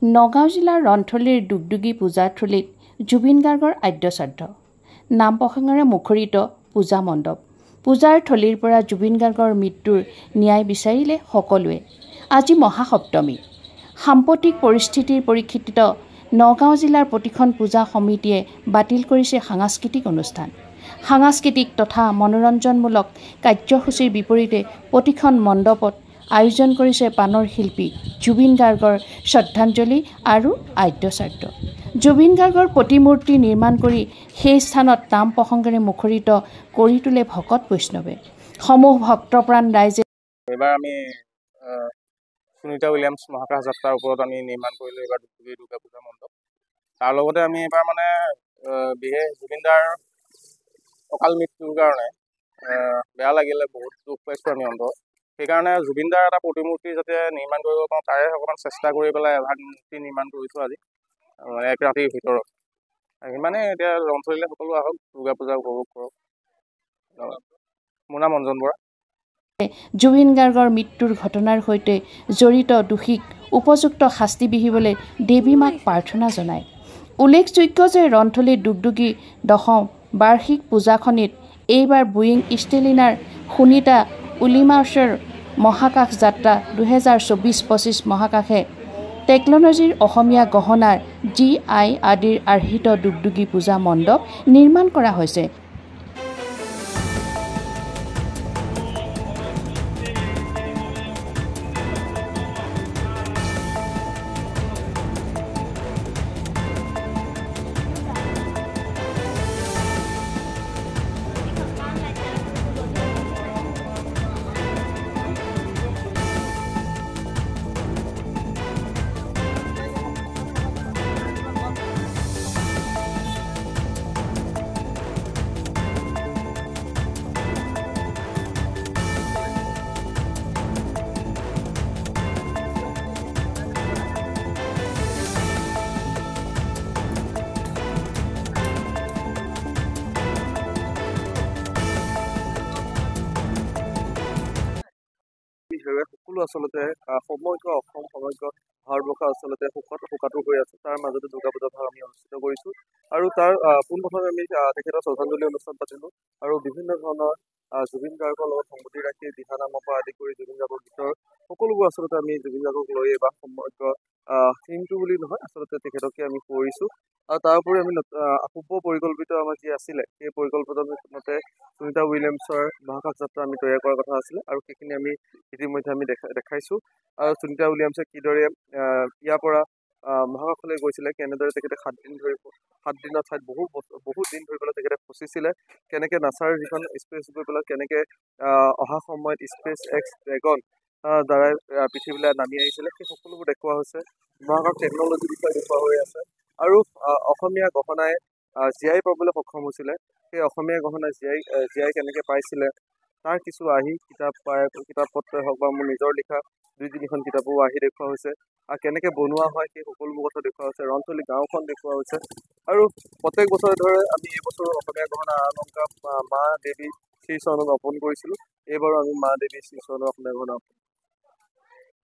নগাঁও জিলাৰ ৰন্থলীৰ দুগদুগী পূজাথলীত জুবিন গাৰ্গৰ আদ্যশ্ৰাদ্ধ নাম প্ৰসংগৰে মুখৰিত পূজা মণ্ডপ। পূজাৰ থলীৰ পৰা জুবিন গাৰ্গৰ মৃত্যুৰ ন্যায় বিচাৰিলে সকলোৱে। আজি মহাসপ্তমী। সাম্প্ৰতিক পৰিস্থিতিৰ পৰিপ্ৰেক্ষিতত নগাঁও জিলাৰ প্ৰতিখন পূজা সমিতিয়ে বাতিল কৰিছে সাংস্কৃতিক অনুষ্ঠান। সাংস্কৃতিক তথা মনোৰঞ্জনমূলক কাৰ্যসূচীৰ বিপৰীতে প্ৰতিখন মণ্ডপত আয়োজন কৰিছে পাণৰ শিল্পী জুবিন গাৰ্গৰ শ্ৰদ্ধাঞ্জলি আৰু আদ্যশ্ৰাদ্ধ। জুবিন গাৰ্গৰ প্ৰতিমূৰ্তি নিৰ্মাণ কৰি সেই স্থানত নাম প্ৰসংগৰে মুখৰিত কৰি তোলে ভকত বৈষ্ণৱে। সমূহ ভক্তপ্ৰাণ ৰাইজে এইবাৰ আমি সুনিতা উইলিয়ামছ মহাকাশ যাত্ৰাৰ ওপৰত আমি নিৰ্মাণ কৰিলোঁ এইবাৰ দুৰ্গা পূজা মণ্ডপ। তাৰ লগতে আমি এইবাৰ মানে বিশেষ জুবিনদাৰ অকাল মৃত্যুৰ কাৰণে বেয়া লাগিলে, বহুত দুখ পাইছোঁ আমি অন্তৰত। সেইকাৰণে জুবিনদাৰ এটা প্ৰতিমূৰ্তি যাতে নিৰ্মাণ কৰিব পাৰোঁ তাৰে অকণমান চেষ্টা কৰি পেলাই এভাগ মূৰ্তি নিৰ্মাণ কৰিছোঁ আজি এক ৰাতিৰ ভিতৰত। সিমানেই। এতিয়া ৰন্থলীলৈ সকলো আহক, দুৰ্গা পূজা উপভোগ কৰক। মোৰ নাম অঞ্জন বৰা। জুবিন গাৰ্গৰ মৃত্যুৰ ঘটনাৰ সৈতে জড়িত দোষীক উপযুক্ত শাস্তি বিহিবলৈ দেৱী মাক প্ৰাৰ্থনা জনায়। উল্লেখযোগ্য যে ৰন্থলীৰ দুগদুগী দশম বাৰ্ষিক পূজাখনিত এইবাৰ বোয়িং ষ্টেলিনাৰ সুনিতা উইলিয়ামছৰ মহাকাশ যাত্ৰা 2024-25 মহাকাশে টেকন'লজিৰ অসমীয়া গহনাৰ GI আদিৰ আৰ্হিত দুগদুগী পূজা মণ্ডপ নিৰ্মাণ কৰা হৈছে। সকলো আচলতে সমগ্ৰ অসম সমগ্ৰ ভাৰতবৰ্ষ আচলতে শোকাতুৰ হৈ আছে। তাৰ মাজতে দুৰ্গা পূজা ভাগ আমি অনুষ্ঠিত কৰিছোঁ আৰু তাৰ পোনপ্ৰথমে আমি তেখেতৰ শ্ৰদ্ধাঞ্জলি অনুষ্ঠান পাতিলোঁ আৰু বিভিন্ন ধৰণৰ জুবিন গাৰ্গৰ লগত সংগতি ৰাখি দিহানামৰ পৰা আদি কৰি জুবিন গাৰ্গৰ গীতৰ সকলোবোৰ আচলতে আমি জুবিন গাৰ্গক লৈ এইবাৰ সমগ্ৰ থিমটো বুলি নহয় আচলতে তেখেতকে আমি কৰিছোঁ। আৰু তাৰ উপৰি আমি পূৰ্ব পৰিকল্পিত আমাৰ যি আছিলে সেই পৰিকল্পিতমতে সুনিতা উইলিয়ামছৰ মহাকাশ যাত্ৰা আমি তৈয়াৰ কৰাৰ কথা আছিলে আৰু সেইখিনি আমি ইতিমধ্যে আমি দেখাইছোঁ। আৰু সুনিতা উইলিয়ামছে কিদৰে ইয়াৰ পৰা মহাকাশলৈ গৈছিলে, কেনেদৰে তেখেতে 7 দিনৰ ঠাইত বহুত দিন ধৰি পেলাই তেখেতে ফচিছিলে, কেনেকৈ নাছাৰ যিখন স্পেচ গৈ পেলাই কেনেকৈ অহা সময়ত স্পেচ এক্স ড্ৰেগন দ্বাৰাই পৃথিৱীলৈ নামি আহিছিলে, সেই সকলোবোৰ দেখুওৱা হৈছে। মহাকাশ টেকন'লজিৰ বিষয়ে দেখুওৱা হৈ আছে আৰু অসমীয়া গহনাই জীয়াই পাবলৈ সক্ষম হৈছিলে। সেই অসমীয়া গহনাই জীয়াই কেনেকৈ পাইছিলে তাৰ কিছু কিতাপ পত্ৰই হওক বা মোৰ নিজৰ লিখা 2-3খন কিতাপো দেখুওৱা হৈছে আৰু কেনেকৈ বনোৱা হয় সেই সকলোবোৰ কথা দেখুওৱা হৈছে। ৰন্থলী গাঁওখন দেখুওৱা হৈছে আৰু প্ৰত্যেক বছৰে ধৰে আমি এই বছৰো অসমীয়া গহনা অলংকাৰ মা দেৱী শ্ৰীচৰণত অৰ্পণ কৰিছিলোঁ। এইবাৰো আমি মা দেৱী শ্ৰীচৰণত অসমীয়া গহনা